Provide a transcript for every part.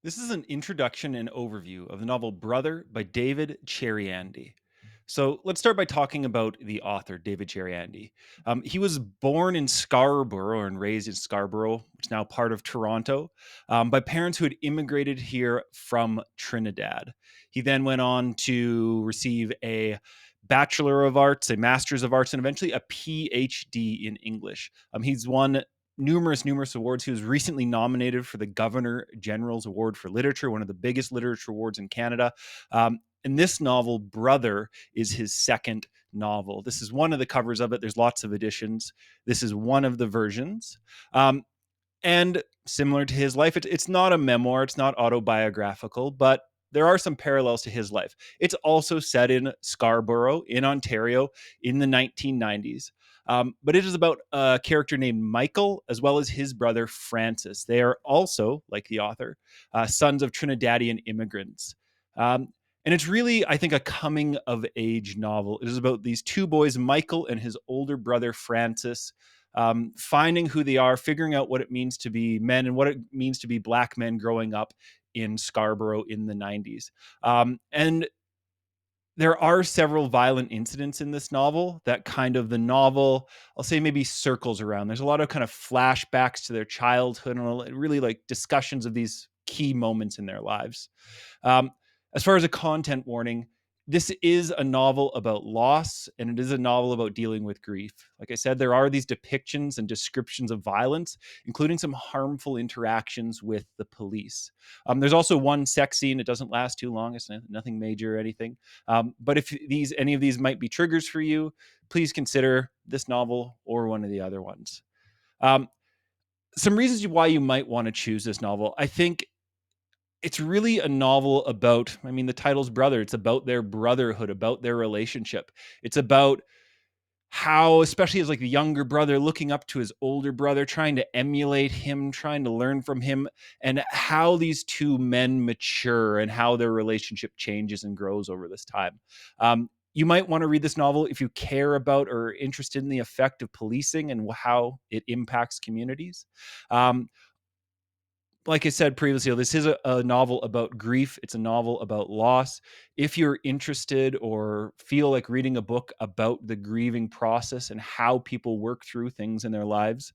This is an introduction and overview of the novel Brother by David Cherriandi. So let's start by talking about the author, David Cherriandi. He was born in Scarborough and raised in Scarborough, which is now part of Toronto, by parents who had immigrated here from Trinidad. He then went on to receive a Bachelor of Arts, a Master's of Arts, and eventually a PhD in English. He's won numerous awards. He was recently nominated for the Governor General's Award for Literature, one of the biggest literature awards in Canada. And this novel, Brother, is his second novel. This is one of the covers of it. There's lots of editions. This is one of the versions. And similar to his life, it's not a memoir, it's not autobiographical, but there are some parallels to his life. It's also set in Scarborough, in Ontario, in the 1990s. But it is about a character named Michael, as well as his brother Francis. They are also, like the author, sons of Trinidadian immigrants. Um, and it's really, I think, a coming of age novel. It is about these two boys, Michael and his older brother Francis, finding who they are, figuring out what it means to be men and what it means to be black men growing up in Scarborough in the 90s. And there are several violent incidents in this novel that kind of the novel, I'll say, maybe circles around. There's a lot of kind of flashbacks to their childhood and really like discussions of these key moments in their lives. Um, as far as a content warning, this is a novel about loss and it is a novel about dealing with grief. Like I said, there are these depictions and descriptions of violence, including some harmful interactions with the police. There's also one sex scene. It doesn't last too long. It's nothing major or anything. But if any of these might be triggers for you, please consider this novel or one of the other ones. Um, some reasons why you might want to choose this novel. I think it's really a novel about, I mean, the title's Brother. It's about their brotherhood, about their relationship. It's about how, especially as like the younger brother, looking up to his older brother, trying to emulate him, trying to learn from him, and how these two men mature and how their relationship changes and grows over this time. You might want to read this novel if you care about or are interested in the effect of policing and how it impacts communities. Um, like I said previously, this is a novel about grief. It's a novel about loss. If you're interested or feel like reading a book about the grieving process and how people work through things in their lives,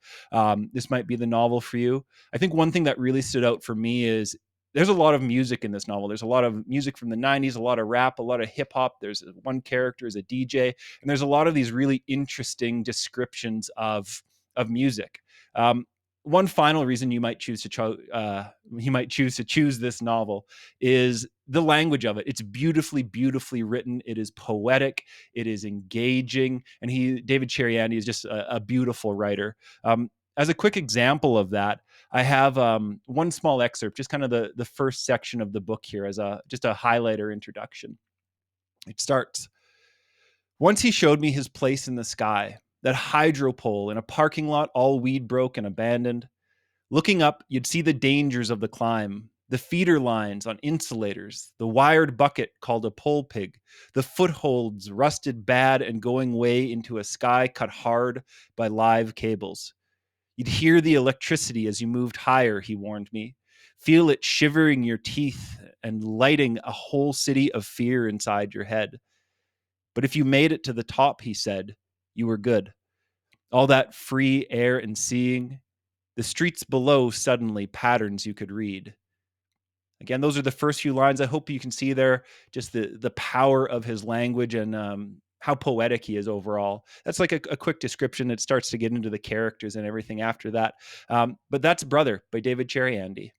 this might be the novel for you. I think one thing that really stood out for me is there's a lot of music in this novel. There's a lot of music from the 90s, a lot of rap, a lot of hip hop. There's one character is a DJ, and there's a lot of these really interesting descriptions of music. Um, One final reason you might choose to choose this novel is the language of it. It's beautifully written. It is poetic. It is engaging, and David Cherriandi is just a beautiful writer. As a quick example of that, I have one small excerpt, just kind of the first section of the book here as a just a highlighter introduction. It starts. Once he showed me his place in the sky, that hydro pole in a parking lot all weed broke and abandoned. Looking up, you'd see the dangers of the climb, the feeder lines on insulators, the wired bucket called a pole pig, the footholds rusted bad and going way into a sky cut hard by live cables. You'd hear the electricity as you moved higher, he warned me. Feel it shivering your teeth and lighting a whole city of fear inside your head. But if you made it to the top, he said, you were good. All that free air and seeing, the streets below suddenly patterns you could read. Again, those are the first few lines. I hope you can see there just the power of his language and how poetic he is overall. That's like a quick description. It starts to get into the characters and everything after that. But that's Brother by David Cherriandi.